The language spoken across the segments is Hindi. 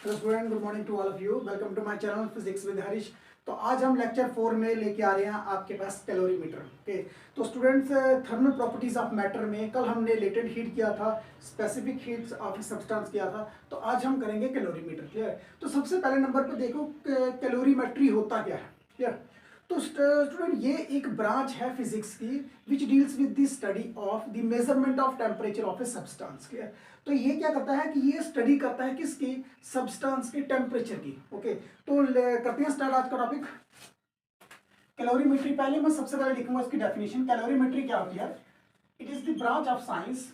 Hello student, good morning to all of you. Welcome to my channel physics with Harish. तो आज हम लेक्चर 4 में लेके आ रहे हैं आपके पास कैलोरीमीटर। ओके, तो students, thermal properties of matter में कल हमने लेटेंट हीट किया था, स्पेसिफिक हीट्स ऑफ सब्सटेंस किया था। तो आज हम करेंगे कैलोरीमीटर। क्लियर? तो सबसे पहले नंबर पे देखो कैलोरीमेट्री होता क्या है। क्लियर? तो स्टूडेंट, ये एक ब्रांच है फिजिक्स की which deals with the study of the measurement of temperature of a substance. Clear? तो ये क्या करता है कि ये स्टडी करता है किसकी? सब्सटेंस के टेम्परेचर की। ओके, तो करते हैं स्टार्ट आज का टॉपिक कैलोरीमेट्री। पहले मैं सबसे पहले लिखूंगा इसकी डेफिनेशन। कैलोरीमेट्री क्या होती है? It is the branch of science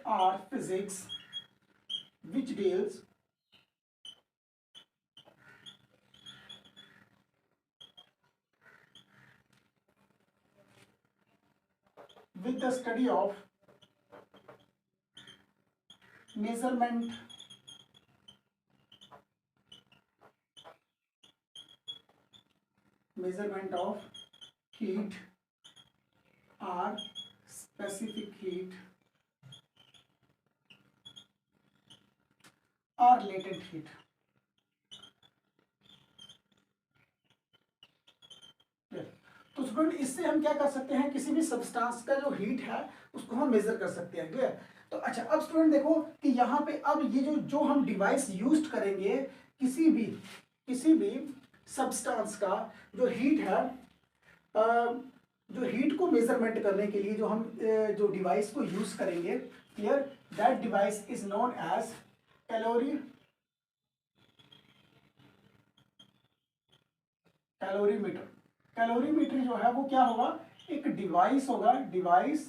or physics which deals with the study of measurement of heat or specific heat or latent heat। तो स्टूडेंट, इससे हम क्या कर सकते हैं? किसी भी सब्सटेंस का जो हीट है उसको हम मेजर कर सकते हैं। क्लियर? तो अच्छा, अब स्टूडेंट देखो कि यहाँ पे अब ये जो हम डिवाइस यूज करेंगे किसी भी सब्सटेंस का जो हीट है, जो हीट को मेजरमेंट करने के लिए जो हम जो डिवाइस को यूज करेंगे, clear, that device is known as calorimeter. Calorimeter जो है वो क्या होगा? एक डिवाइस होगा, डिवाइस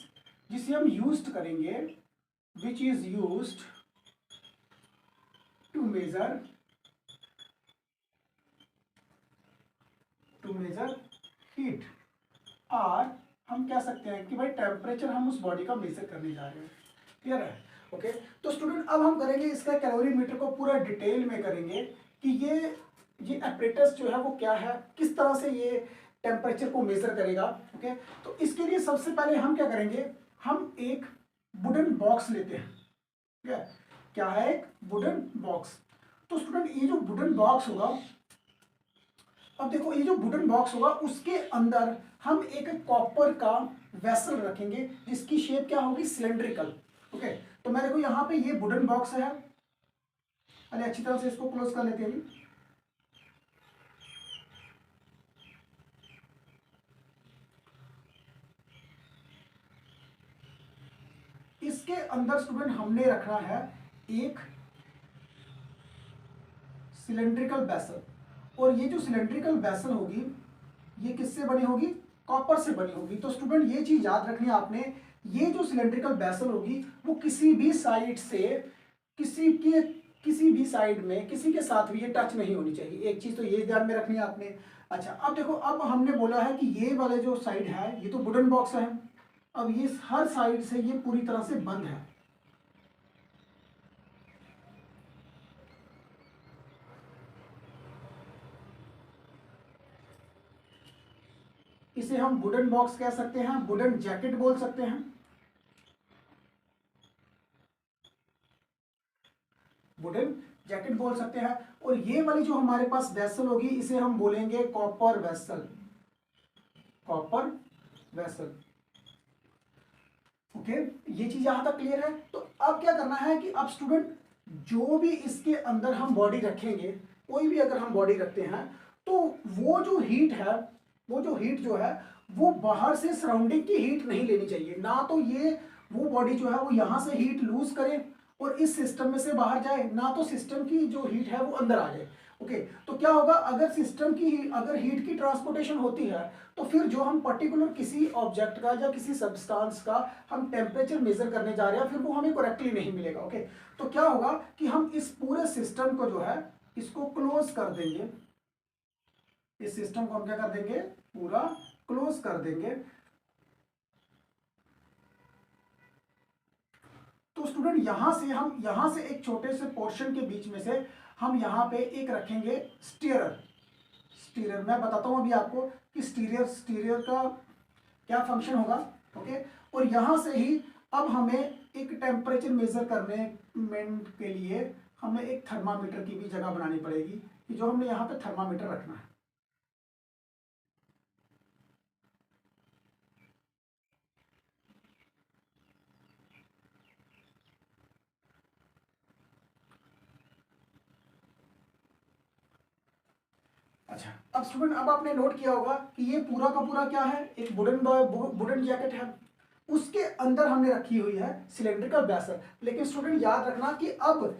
जिसे हम यूज करेंगे, which is used to measure heat. और हम कह सकते हैं कि भाई टेम्परेचर हम उस बॉडी का मेजर करने जा रहे हैं। क्लियर है? ओके, तो स्टूडेंट अब हम करेंगे इसका कैलोरीमीटर को पूरा डिटेल में करेंगे कि ये apparatus जो है वो क्या है, किस तरह से ये टेम्परेचर को मेजर करेगा। ओके, तो इसके लिए सबसे पहले हम क्या करेंगे? हम एक वुडन बॉक्स लेते हैं। क्या है? एक वुडन बॉक्स। तो स्टूडेंट, ये जो वुडन बॉक्स होगा, अब देखो ये जो वुडन बॉक्स होगा उसके अंदर हम एक कॉपर का वेसल रखेंगे जिसकी शेप क्या होगी? सिलेंड्रिकल। ओके, तो मैं देखो यहाँ पे ये वुडन बॉक्स है। अरे अच्छी तरह से इसको क्लोज कर लेते हैं। इसके अंदर स्टूडेंट हमने रखना है एक सिलेंड्रिकल वेसल, और ये जो सिलेंड्रिकल वेसल होगी ये किससे बनी होगी? कॉपर से बनी होगी। तो स्टूडेंट, ये चीज याद रखनी है आपने, ये जो सिलेंड्रिकल वेसल होगी वो किसी भी साइड से किसी भी साइड में किसी के साथ भी ये टच नहीं होनी चाहिए। एक चीज तो ये ध्यान में रखनी है आपने। अच्छा, अब देखो, अब हमने बोला है कि ये वाले जो साइड है ये तो वुडन बॉक्स है, अब ये हर साइड से ये पूरी तरह से बंद है। इसे हम वुडन बॉक्स कह सकते हैं, वुडन जैकेट बोल सकते हैं, वुडन जैकेट बोल सकते हैं। और ये वाली जो हमारे पास वेसल होगी इसे हम बोलेंगे कॉपर वेसल। ओके, ये चीज यहां तक क्लियर है? तो अब क्या करना है कि अब स्टूडेंट, जो भी इसके अंदर हम बॉडी रखेंगे, कोई भी अगर हम बॉडी रखते हैं, तो वो जो हीट जो है वो बाहर से सराउंडिंग की हीट नहीं लेनी चाहिए। ना तो ये वो बॉडी जो है वो यहां से हीट लूज करे और इस सिस्टम में से बाहर जाए, ना तो सिस्टम की जो हीट है वो अंदर आ जाए। ओके, तो क्या होगा? अगर सिस्टम की अगर हीट की ट्रांसपोर्टेशन होती है तो फिर जो हम पर्टिकुलर किसी ऑब्जेक्ट का या किसी सब्सटेंस का हम टेम्परेचर मेजर करने जा रहे हैं फिर वो हमें करेक्टली नहीं मिलेगा। ओके, तो क्या होगा कि हम इस पूरे सिस्टम को जो है इसको क्लोज कर देंगे। इस सिस्टम को हम क्या कर देंगे? पूरा क्लोज कर देंगे। तो स्टूडेंट, यहां से एक छोटे से पोर्शन के बीच में से हम यहां पे एक रखेंगे स्टीयरर। मैं बताता हूं अभी आपको कि स्टीरियर का क्या फंक्शन होगा, ओके। और यहां से ही अब हमें एक टेम्परेचर मेजर करने के लिए हमें एक थर्मामीटर की भी जगह बनानी पड़ेगी कि जो हमने यहाँ पे थर्मामीटर रखना है। अच्छा, अब स्टूडेंट, अब आपने नोट किया होगा कि ये पूरा का पूरा क्या है, एक वुडन जैकेट है। उसके अंदर हमने रखी हुई है सिलेंड्रिकल बेसल। लेकिन स्टूडेंट याद रखना कि अब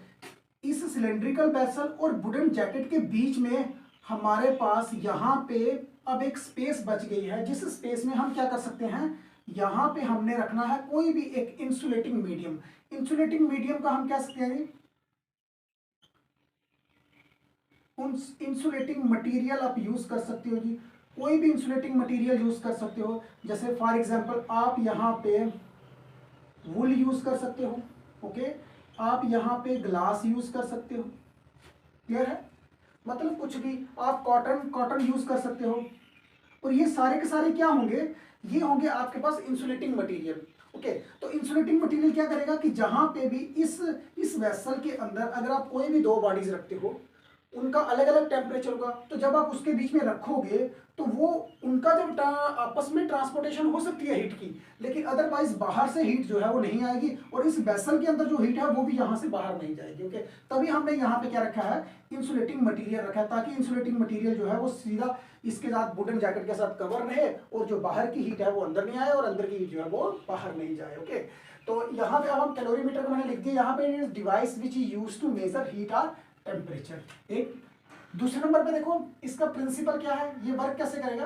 इस सिलेंड्रिकल बेसल और वुडन जैकेट के बीच में हमारे पास यहाँ पे अब एक स्पेस बच गई है, जिस स्पेस में हम क्या कर सकते हैं, यहाँ पे हमने रखना है कोई भी एक इंसुलेटिंग मीडियम। इंसुलेटिंग मीडियम का हम क्या सकते हैं, इंसुलेटिंग मटेरियल आप यूज कर सकते हो जी। कोई भी इंसुलेटिंग मटेरियल यूज कर सकते हो। जैसे फॉर एग्जांपल आप यहाँ पे वुल यूज कर सकते हो, ओके। आप यहाँ पे ग्लास यूज कर सकते हो, क्लियर है। मतलब कुछ भी आप कॉटन कॉटन यूज कर सकते हो। और ये सारे के सारे क्या होंगे, ये होंगे आपके पास इंसुलेटिंग मटेरियल, ओके। तो इंसुलेटिंग मटेरियल क्या करेगा कि जहां पे भी इस वेसल के अंदर अगर आप कोई भी दो बॉडीज रखते हो, उनका अलग अलग टेम्परेचर होगा, तो जब आप उसके बीच में रखोगे तो वो उनका जब आपस में ट्रांसपोर्टेशन हो सकती है हीट की, लेकिन अदरवाइज बाहर से हीट जो है वो नहीं आएगी, और इस वेसल के अंदर जो हीट है वो भी यहाँ से बाहर नहीं जाएगी, ओके। तभी हमने यहाँ पे क्या रखा है, इंसुलेटिंग मटेरियल रखा है, ताकि इंसुलेटिंग मटेरियल जो है वो सीधा इसके साथ वुडन जैकेट के साथ कवर रहे, और जो बाहर की हीट है वो अंदर नहीं आए और अंदर की हीट जो है वो बाहर नहीं जाए, ओके। तो यहाँ पे अब हम कैलोरीमीटर को मैंने लिख दिया, यहाँ पे device which is used to measure heat और टेम्परेचर। एक दूसरे नंबर पे देखो इसका प्रिंसिपल क्या है, ये वर्क कैसे करेगा।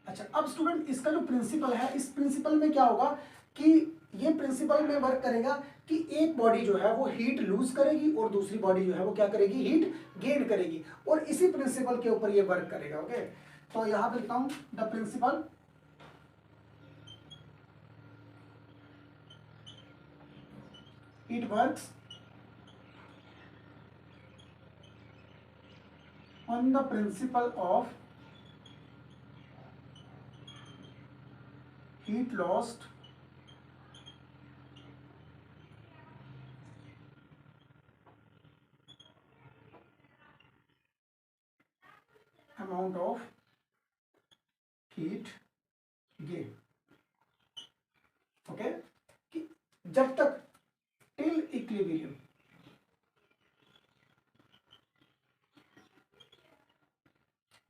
अच्छा, अब स्टूडेंट इसका जो प्रिंसिपल है, इस प्रिंसिपल में क्या होगा कि ये प्रिंसिपल में वर्क करेगा कि एक बॉडी जो है वो हीट लूज करेगी और दूसरी बॉडी जो है वो क्या करेगी, हीट गेन करेगी, और इसी प्रिंसिपल के ऊपर ये वर्क करेगा, ओके। तो यहां पे लिखता हूं the principal it works on the principle of heat lost amount of heat gain, okay. कि जब तक टिल इक्विलिब्रियम,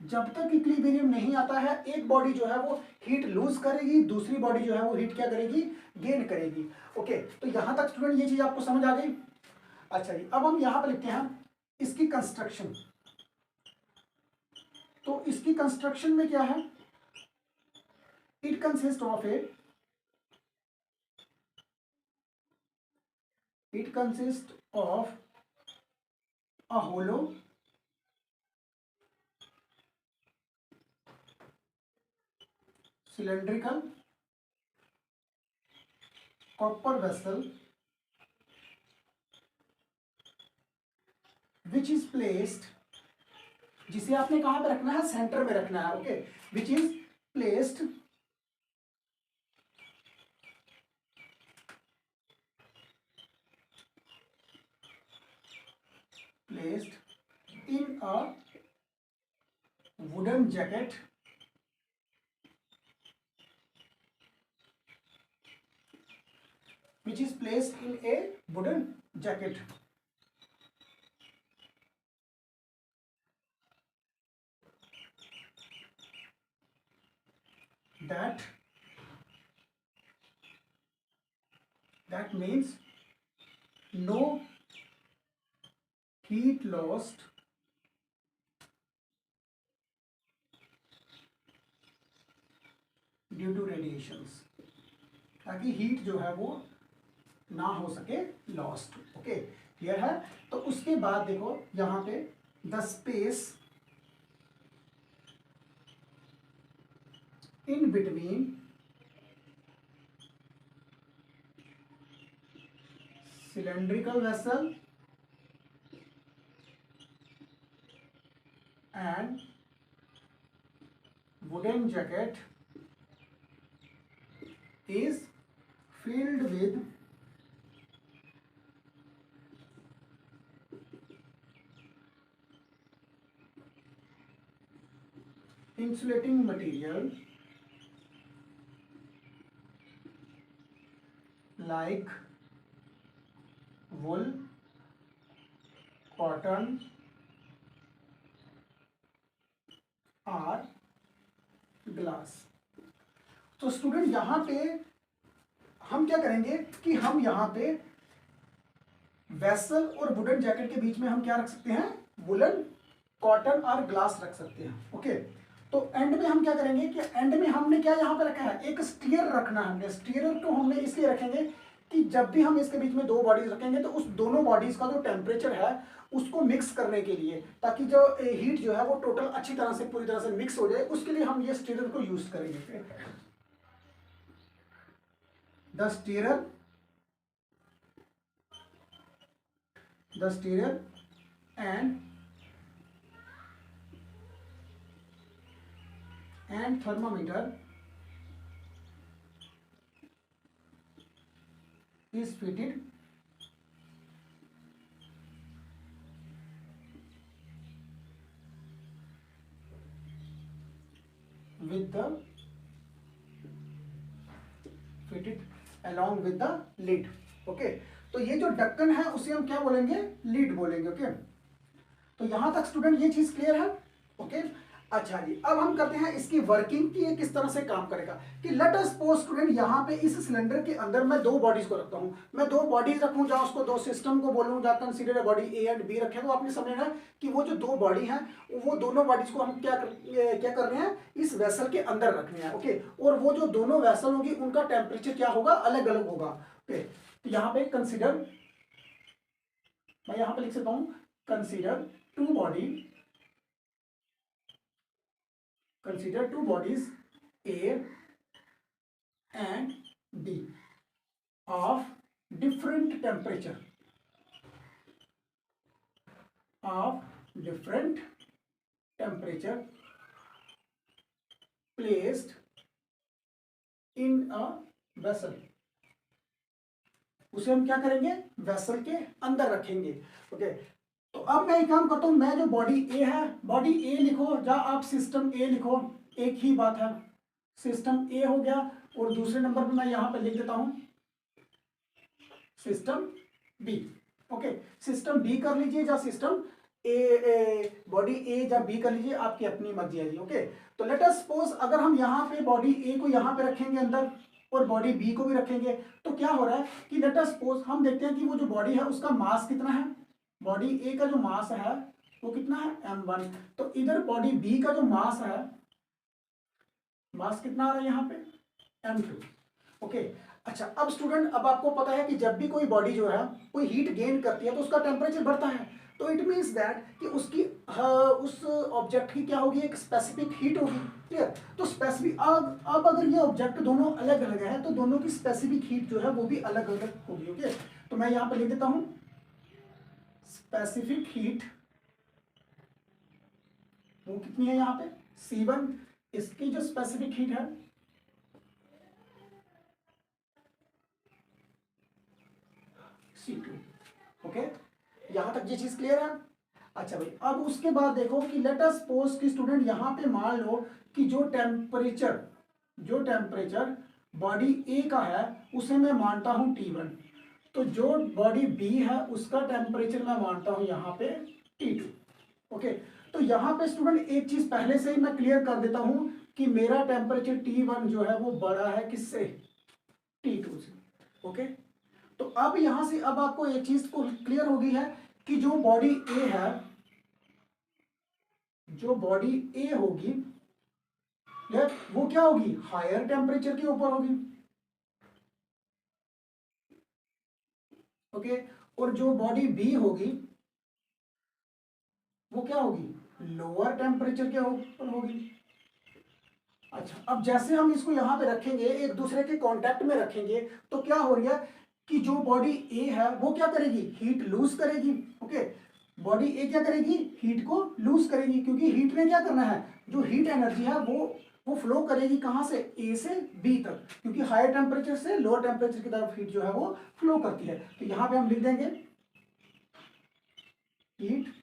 जब तक इक्विलिब्रियम नहीं आता है, एक बॉडी जो है वो हीट लूज करेगी, दूसरी बॉडी जो है वो हीट क्या करेगी, गेन करेगी, ओके। तो यहां तक स्टूडेंट ये चीज आपको समझ आ गई। अच्छा जी, अब हम यहां पर लिखते हैं इसकी कंस्ट्रक्शन। तो इसकी कंस्ट्रक्शन में क्या है, it consist of a hollow cylindrical copper vessel which is placed, जिसे आपने कहां पे रखना है, सेंटर में रखना है, okay. Which is placed in a wooden jacket which is placed in a wooden jacket that means no heat lost due to radiations, ताकि हीट जो है वो ना हो सके लॉस्ट, ओके। क्लियर है। तो उसके बाद देखो यहां पे the space in between cylindrical vessel and wooden jacket is filled with insulating material like wool, cotton or glass। तो स्टूडेंट यहाँ पे हम क्या करेंगे कि हम यहाँ पे वेसल और वुडन जैकेट के बीच में हम क्या रख सकते हैं, वुलन, कॉटन और ग्लास रख सकते हैं। ओके, तो एंड में हम क्या करेंगे कि एंड में हमने क्या यहाँ पे रखा है, एक स्टीयर रखना है। हमने स्टीयर को हमने इसलिए रखेंगे कि जब भी हम इसके बीच में दो बॉडीज रखेंगे तो उस दोनों बॉडीज का जो टेम्परेचर है उसको मिक्स करने के लिए, ताकि जो हीट जो है वो टोटल अच्छी तरह से पूरी तरह से मिक्स हो जाए, उसके लिए हम ये स्टीयर को यूज करेंगे। The stirrer and thermometer is fitted along with the lid। Okay, तो ये जो ढक्कन है उसे हम क्या बोलेंगे, लीड बोलेंगे। ओके, तो यहां तक स्टूडेंट ये चीज क्लियर है। ओके, अच्छा जी, अब हम करते हैं इसकी वर्किंग की, ये किस तरह से काम करेगा। कि लेट अस सपोज स्टूडेंट यहाँ पे इस सिलेंडर के अंदर मैं दो बॉडीज को रखता हूँ। मैं दो बॉडीज रखूँ, जहाँ उसको दो सिस्टम को बोलूँ, जहाँ consider body A and B रखे, तो आपने समझना कि वो जो दो बॉडी हैं वो दोनों बॉडीज को हम क्या कर रहे हैं, इस वेसल के अंदर रखने हैं। ओके, और वो जो दोनों वेसल होगी उनका टेम्परेचर क्या होगा, अलग अलग होगा। ओके, तो यहाँ पे कंसीडर, मैं यहाँ पे लिख सकता हूँ consider two bodies A and B of different temperature placed in a vessel। उसे हम क्या करेंगे, वेसल के अंदर रखेंगे। ओके, तो अब मैं एक काम करता हूं, मैं जो बॉडी ए है, बॉडी ए लिखो, या आप सिस्टम ए लिखो, एक ही बात है। सिस्टम ए हो गया, और दूसरे नंबर पे मैं यहां पे लिख देता हूं system B. Okay, system B कर लीजिए या सिस्टम बॉडी ए या बी कर लीजिए, आपकी अपनी मर्जी है जी। ओके, तो लेट अस सपोज अगर हम यहाँ पे बॉडी ए को यहाँ पे रखेंगे अंदर और बॉडी बी को भी रखेंगे, तो क्या हो रहा है कि लेट अस सपोज हम देखते हैं कि वो जो बॉडी है उसका मास कितना है। बॉडी ए का जो मास है वो कितना है, m1। तो इधर बॉडी बी का जो मास है, मास कितना आ रहा है यहाँ पे, m2। ओके, अच्छा, अब स्टूडेंट, अब आपको पता है कि जब भी कोई बॉडी जो है कोई हीट गेन करती है तो उसका टेम्परेचर बढ़ता है। तो इट मीन्स दैट कि उसकी उस ऑब्जेक्ट की क्या होगी, एक स्पेसिफिक हीट होगी। क्लियर, तो स्पेसिफिक, अब अगर ये ऑब्जेक्ट दोनों अलग अलग है तो दोनों की स्पेसिफिक हीट जो है वो भी अलग अलग होगी। ओके, तो मैं यहाँ पे लिख देता हूँ स्पेसिफिक हीट, वो कितनी है यहाँ पे, C1। इसकी जो स्पेसिफिक हीट है C2। ओके, यहां तक ये चीज क्लियर है। अच्छा भाई, अब उसके बाद देखो कि लेट अस सपोज कि स्टूडेंट यहां पे मान लो कि जो टेम्परेचर बॉडी ए का है उसे मैं मानता हूं T1, तो जो बॉडी बी है उसका टेम्परेचर मैं मानता हूं यहाँ पे T2। ओके, तो यहाँ पे स्टूडेंट एक चीज पहले से ही मैं क्लियर कर देता हूं कि मेरा टेम्परेचर T1 जो है वो बड़ा है किससे, T2 से। ओके, तो अब यहां से अब आपको एक चीज को क्लियर हो गई है कि जो बॉडी ए है, जो बॉडी ए होगी वो क्या होगी, हायर टेम्परेचर के ऊपर होगी। ओके, और जो बॉडी बी होगी वो क्या होगी, लोअर टेम्परेचर के ऊपर होगी। अच्छा, अब जैसे हम इसको यहां पे रखेंगे, एक दूसरे के कांटेक्ट में रखेंगे, तो क्या हो रहा है कि जो बॉडी ए है वो क्या करेगी, हीट लूज करेगी। ओके, बॉडी ए क्या करेगी, हीट को लूज करेगी, क्योंकि हीट ने क्या करना है, जो हीट एनर्जी है वो वो फ्लो करेगी कहाँ से, ए से बी तक, क्योंकि हायर टेम्परेचर से लोअर टेम्परेचर की तरफ हीट जो है वो फ्लो करती है। तो यहां पे हम लिख देंगे heat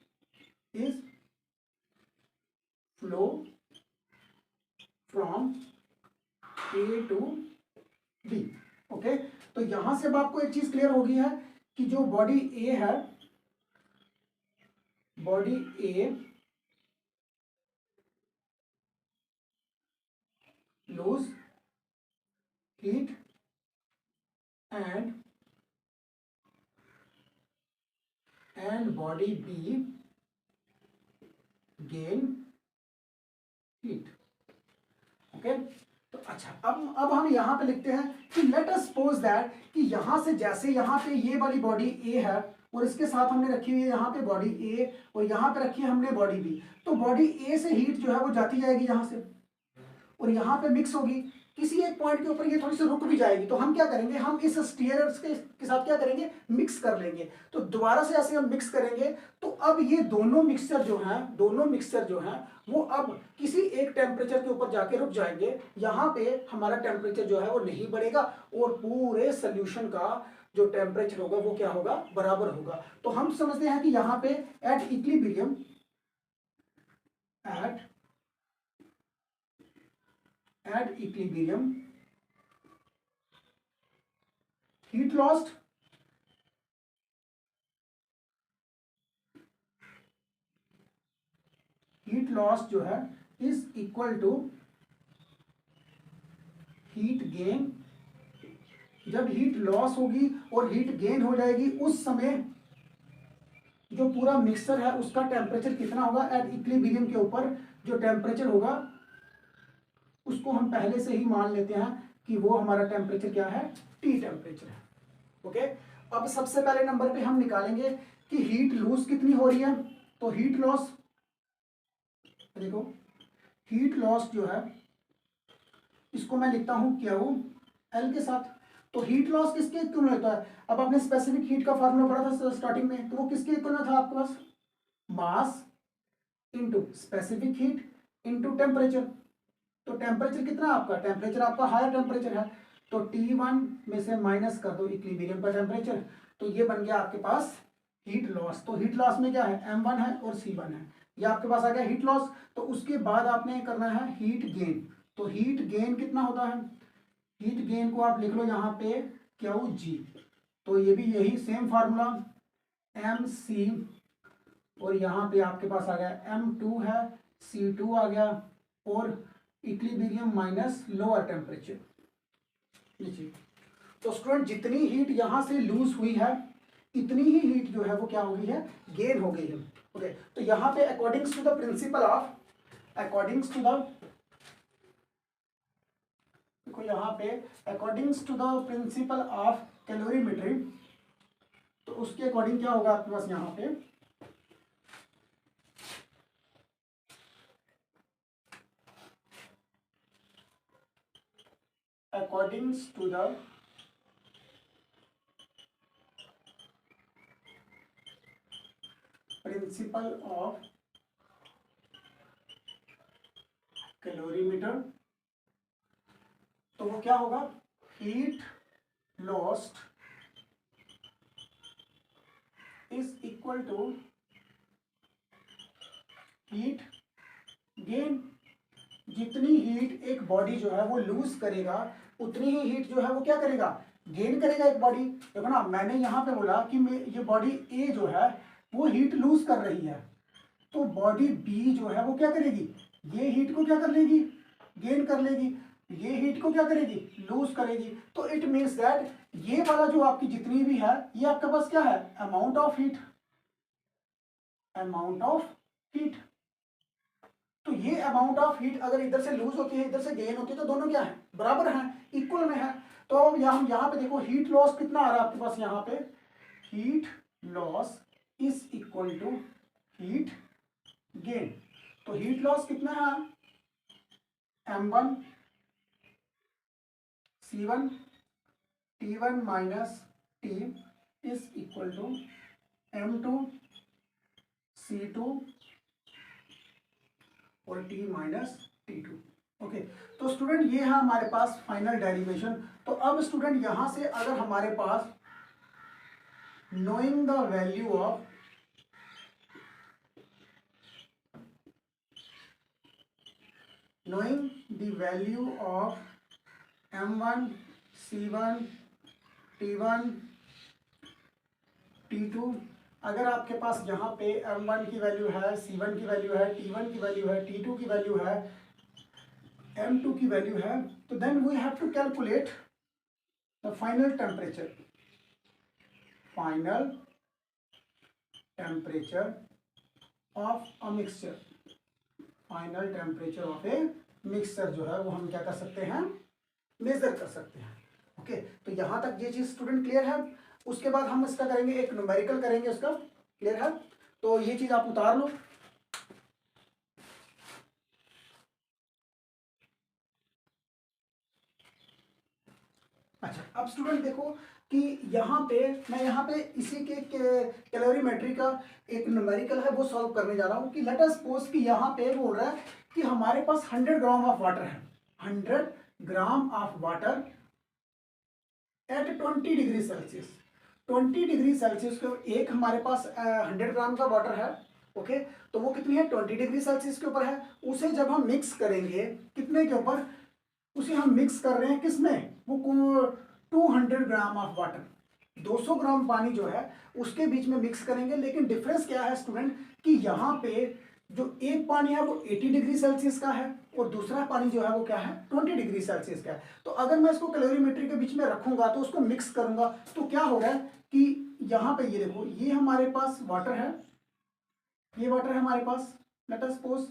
is flow from A to B. Okay, तो यहां से अब आपको एक चीज क्लियर होगी है कि जो बॉडी ए है, body A lose heat and body B gain heat। Okay, तो अच्छा अब हम यहां पे लिखते हैं कि लेट अस सपोज दैट कि यहां से जैसे यहां पे ये वाली बॉडी ए है और इसके साथ हमने रखी हुई है यहाँ पे बॉडी ए और यहाँ पे रखी है हमने बॉडी बी, तो बॉडी ए से हीट जो है वो जाती जाएगी यहाँ से और यहाँ पे मिक्स होगी, किसी एक पॉइंट के ऊपर ये थोड़ी सी रुक भी जाएगी, तो हम क्या करेंगे, हम इस स्टीयर्स के साथ क्या करेंगे, मिक्स कर लेंगे। तो दोबारा से ऐसे हम मिक्स करेंगे तो अब ये दोनों मिक्सचर जो हैं वो अब किसी एक टेम्परेचर के ऊपर जाके रुक जाएंगे। यहाँ पे हमारा टेम्परेचर जो है वो नहीं बढ़ेगा और पूरे सोल्यूशन का जो टेम्परेचर होगा वो क्या होगा, बराबर होगा। तो हम समझते हैं कि यहाँ पे एट इक्विलिब्रियम heat loss जो है is equal to heat gain. जब हीट लॉस होगी और हीट गेन हो जाएगी उस समय जो पूरा मिक्सचर है उसका टेम्परेचर कितना होगा, एट इक्विलिब्रियम के ऊपर जो टेम्परेचर होगा उसको हम पहले से ही मान लेते हैं कि वो हमारा टेम्परेचर क्या है, टी टेम्परेचर है। ओके, अब सबसे पहले नंबर पे हम निकालेंगे कि हीट लूज कितनी हो रही है। तो हीट लॉस, देखो हीट लॉस जो है इसको मैं लिखता हूं क्यू एल के साथ। तो हीट लॉस किसके इक्वल होता है, अब आपने स्पेसिफिक हीट का फार्मूला पढ़ा था स्टार्टिंग में, तो वो किसके इक्वल में था आपके पास, mass into specific heat into temperature. तो टेम्परेचर कितना आपका, टेम्परेचर आपका हायर टेम्परेचर है, तो T1 में से माइनस कर दो इक्विलिब्रियम का टेम्परेचर, तो ये बन गया आपके पास हीट लॉस। तो हीट लॉस में क्या है, M1 है और C1 है, ये आपके पास आ गया हीट लॉस। तो उसके बाद आपने करना है हीट गेन। तो हीट गेन कितना होता है, हीट गेन को आप लिख लो यहाँ पे QG। तो ये भी यही सेम फार्मूला MC और यहाँ पे आपके पास आ गया M2 है, C2 आ गया और इक्विलिब्रियम माइनस लोअर टेम्परेचर। तो स्टूडेंट जितनी हीट यहां से लूज हुई है इतनी ही हीट जो है वो क्या हो गई है, गेन हो गई है। ओके, तो यहां पे accordings to the principle of, देखो यहाँ पे accordings to the principle of calorimetry, तो उसके अकॉर्डिंग क्या होगा आपके पास यहाँ पे, accordings to the principle of calorimeter, तो वो क्या होगा, heat lost is equal to heat gain. जितनी हीट एक बॉडी जो है वो लूज करेगा उतनी ही हीट जो है वो क्या करेगा, गेन करेगा एक बॉडी। देखो ना, मैंने यहाँ पे बोला कि ये बॉडी ए जो है वो हीट लूज कर रही है, तो बॉडी बी जो है वो क्या करेगी, ये हीट को क्या कर लेगी, गेन कर लेगी, ये हीट को क्या करेगी, लूज करेगी। तो इट मीन्स दैट ये वाला जो आपकी जितनी भी है ये आपके पास क्या है, अमाउंट ऑफ हीट, तो ये अमाउंट ऑफ हीट अगर इधर से लूज होती है इधर से गेन होती है तो दोनों क्या है, बराबर हैं, इक्वल में है। तो अब यहाँ पे देखो हीट लॉस कितना आ रहा है आपके पास, यहाँ पे heat loss is equal to heat gain. तो हीट लॉस कितना है, M1 C1 T1 minus T is equal to M2 C2 और T माइनस T2। ओके, तो स्टूडेंट ये है हमारे पास फाइनल डेरिवेशन। तो अब स्टूडेंट यहां से अगर हमारे पास knowing the value of m1 c1 t1 t2, अगर आपके पास यहाँ पे m1 की वैल्यू है, c1 की वैल्यू है, t1 की वैल्यू है, t2 की वैल्यू है, m2 की वैल्यू है, तो then we have to calculate the final temperature of a mixture. Final temperature of a mixture जो है वो हम क्या कर सकते हैं, मेजर कर सकते हैं। ओके, तो यहां तक ये चीज स्टूडेंट क्लियर है। उसके बाद हम इसका करेंगे, एक न्यूमेरिकल करेंगे उसका, क्लियर है। तो ये चीज आप उतार लो। अच्छा, अब स्टूडेंट देखो कि यहाँ पे मैं यहाँ पे इसी के कैलोरीमेट्री का एक न्यूमेरिकल है वो सॉल्व करने जा रहा हूँ कि लेट अस सपोज कि यहाँ पे बोल रहा है कि हमारे पास 100 ग्राम ऑफ वाटर है, 100 gram of water at 20 degree Celsius. 20 degree Celsius के एक हमारे पास 100 ग्राम का वाटर है। ओके, तो वो कितनी है, 20 डिग्री सेल्सियस के ऊपर है। उसे जब हम मिक्स करेंगे कितने के ऊपर, उसे हम मिक्स कर रहे हैं किसमें, वो 200 ग्राम ऑफ वाटर, 200 ग्राम पानी जो है उसके बीच में मिक्स करेंगे। लेकिन डिफरेंस क्या है स्टूडेंट कि यहाँ पे जो एक पानी है वो 80 डिग्री सेल्सियस का है और दूसरा पानी जो है वो क्या है, 20 डिग्री सेल्सियस का है। तो अगर मैं इसको कैलोरीमेट्री के बीच में रखूंगा तो उसको मिक्स करूंगा तो क्या हो रहा है कि यहाँ पे ये देखो, ये हमारे पास वाटर है, ये वाटर है हमारे पास, लेट अस सपोज।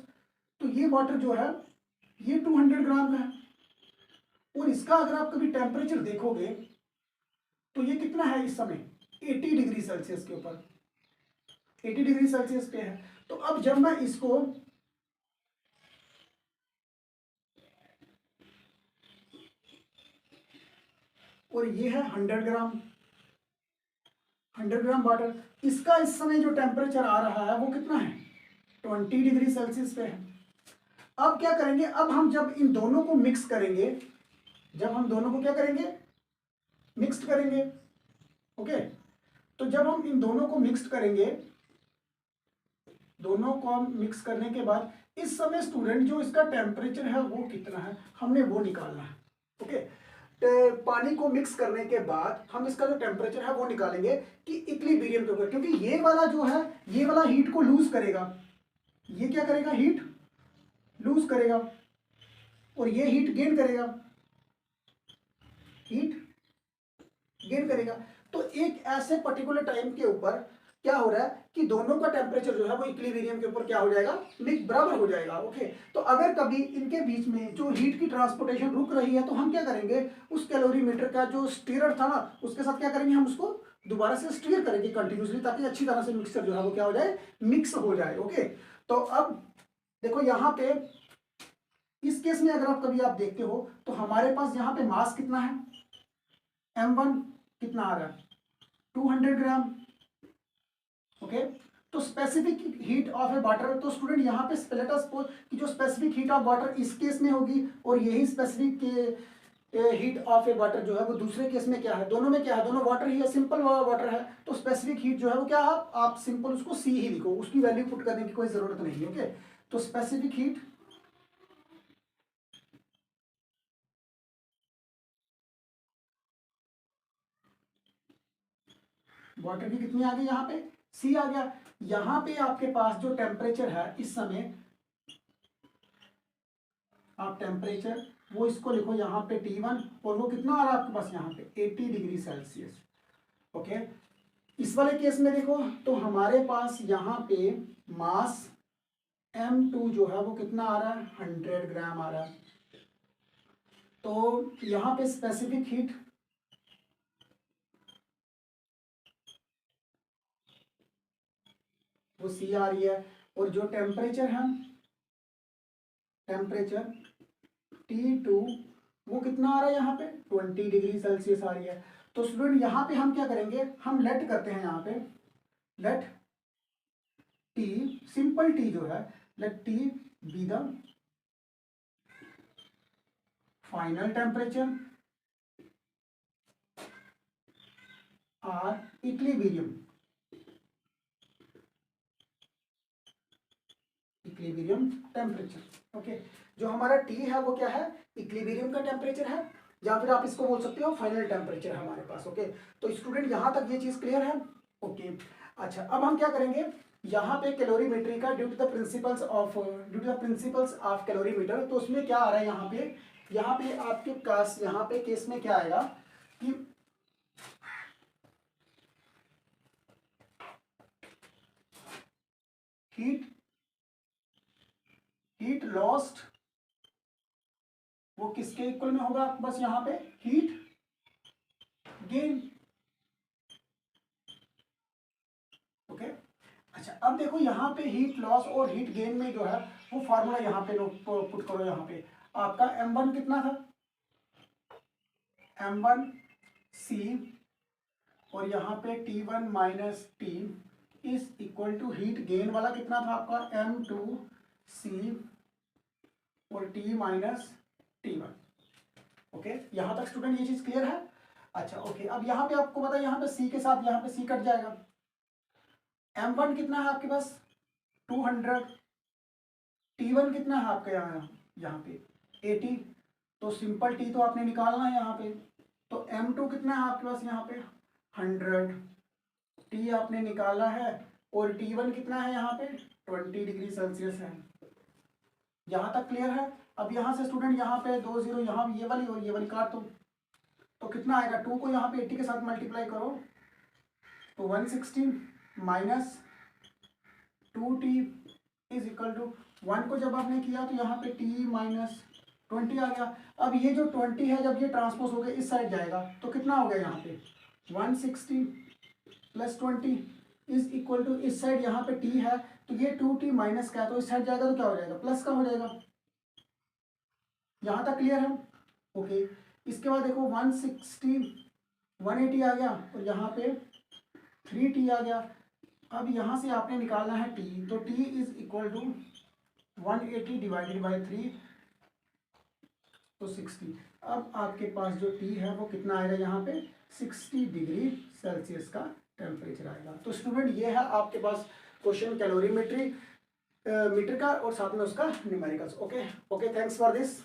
तो ये वाटर जो है ये 200 ग्राम का है और इसका अगर आप कभी टेम्परेचर देखोगे तो ये कितना है इस समय, 80 डिग्री सेल्सियस के ऊपर, 80 डिग्री सेल्सियस पे है। तो अब जब मैं इसको और ये है 100 ग्राम, 100 ग्राम वाटर, इसका इस समय जो टेम्परेचर आ रहा है वो कितना है, 20 डिग्री सेल्सियस पे है। अब क्या करेंगे, अब हम जब इन दोनों को मिक्स करेंगे, जब हम दोनों को क्या करेंगे, मिक्स्ड करेंगे। ओके, तो जब हम इन दोनों को मिक्स करेंगे, दोनों को मिक्स करने के बाद इस समय स्टूडेंट जो इसका टेम्परेचर है वो कितना है, हमने वो निकालना है। ओके, तो पानी को मिक्स करने के बाद हम इसका जो टेम्परेचर है वो निकालेंगे कि इक्विलिब्रियम के ऊपर, क्योंकि ये वाला जो है ये वाला हीट को लूज करेगा, ये क्या करेगा, हीट लूज करेगा और ये हीट गेन करेगा, हीट गेन करेगा। तो एक ऐसे पर्टिकुलर टाइम के ऊपर क्या हो रहा है कि दोनों का टेम्परेचर जो है वो इक्विलिब्रियम के ऊपर क्या हो जाएगा, बराबर हो जाएगा। ओके, तो अगर कभी इनके बीच में जो हीट की ट्रांसपोर्टेशन रुक रही है तो हम क्या करेंगे, उस कैलोरीमीटर का जो स्टीयर था ना उसके साथ क्या करेंगे, हम उसको दोबारा से स्टीयर करेंगे कंटिन्यूसली, ताकि अच्छी तरह से मिक्सचर जो है वो क्या हो जाए, मिक्स हो जाए। ओके, तो अब देखो यहाँ पे इस केस में अगर आप कभी आप देखते हो तो हमारे पास यहाँ पे मास कितना है, m1 कितना आ रहा है, 200 ग्राम। ओके, तो specific heat of A water, तो स्टूडेंट यहाँ पे लेट अस सपोज कि जो स्पेसिफिक हीट ऑफ वाटर इस केस में होगी और यही specific heat of A water जो है वो दूसरे केस में क्या है, दोनों में क्या है, दोनों वाटर ही है, सिंपल वाटर है। तो स्पेसिफिक हीट जो है वो क्या है, आप सिंपल उसको सी ही लिखो, उसकी वैल्यू पुट करने की कोई जरूरत नहीं है। ओके, तो स्पेसिफिक हीट वाटर की कितनी आ गई, यहाँ पे सी आ गया। यहाँ पे आपके पास जो टेम्परेचर है इस समय, आप टेम्परेचर वो इसको लिखो यहाँ पे T1 और वो कितना आ रहा है आपके पास यहाँ पे 80 डिग्री सेल्सियस। ओके, इस वाले केस में देखो तो हमारे पास यहाँ पे मास M2 जो है वो कितना आ रहा है, 100 ग्राम आ रहा है। तो यहाँ पे स्पेसिफिक हीट वो C आ रही है और जो टेम्परेचर है, टेम्परेचर T2 वो कितना आ रहा है यहाँ पे 20 डिग्री सेल्सियस आ रही है। तो स्टूडेंट यहाँ पे हम क्या करेंगे, हम लेट करते हैं यहाँ पे, लेट T, सिंपल T जो है, let T be the final temperature और इक्विलिब्रियम टेम्परेचर। ओके, जो हमारा टी है वो क्या है, इक्विलिब्रियम का टेम्परेचर है, या फिर आप इसको बोल सकते हो फाइनल टेम्परेचर है हमारे पास। ओके, तो स्टूडेंट यहाँ तक ये चीज क्लियर है। ओके, अच्छा अब हम क्या करेंगे, यहाँ पे कैलोरीमेट्री का due to the principles of calorimeter, तो उसमें क्या आ रहा है यहाँ पे आपके पास यहाँ पे केस में क्या आएगा कि हीट लॉस्ट वो किसके इक्वल में होगा, बस यहाँ पे हीट गेन। ओके, अच्छा अब देखो यहाँ पे हीट लॉस और हीट गेन में जो है वो फॉर्मूला यहाँ पे पुट करो। यहाँ पे आपका m1 कितना था, m1c, और यहाँ पे T1 minus T is equal to heat gain वाला कितना था आपका m2c और T माइनस T1। ओके, यहाँ तक स्टूडेंट ये चीज क्लियर है। अच्छा ओके, अब यहाँ पे आपको पता है यहाँ पे c के साथ यहाँ पे c कट जाएगा। m1 कितना है आपके पास 200, T1 कितना है आपके यहाँ पे 80, तो सिंपल T तो आपने निकालना है यहाँ पे, तो m2 कितना है आपके पास यहाँ पे 100, T आपने निकाला है, और T1 कितना है यहाँ पे 20 डिग्री सेल्सियस है। यहाँ तक क्लियर है। अब यहाँ से स्टूडेंट यहाँ पे 2 0, यहाँ ये वाली और ये वाली काट दो, तो कितना आएगा 2 को यहाँ पे 80 के साथ मल्टीप्लाई करो तो 160 minus 2t is equal to 1 को जब आपने किया तो यहाँ पे t माइनस 20 आ गया। अब ये जो 20 है जब ये ट्रांसपोज हो गया इस साइड जाएगा तो कितना हो गया यहाँ पे 160 प्लस 20 इज इक्वल टू इस साइड यहाँ पे t है तो ये 2t माइनस का है तो इस साइड जाएगा तो क्या हो जाएगा प्लस का हो जाएगा। यहाँ तक क्लियर है। ओके, इसके बाद देखो 180 आ गया और यहाँ पे 3t आ गया। अब यहाँ से आपने निकालना है t, तो t is equal to 180 divided by 3 तो 60। अब आपके पास जो t है वो कितना आएगा यहाँ पे 60 डिग्री सेल्सियस का टेम्परेचर आएगा। तो स्टूडेंट ये है आपके पास क्वेश्चन कैलोरीमेट्री मीटर का और साथ में उसका numericals. Okay, thanks for this.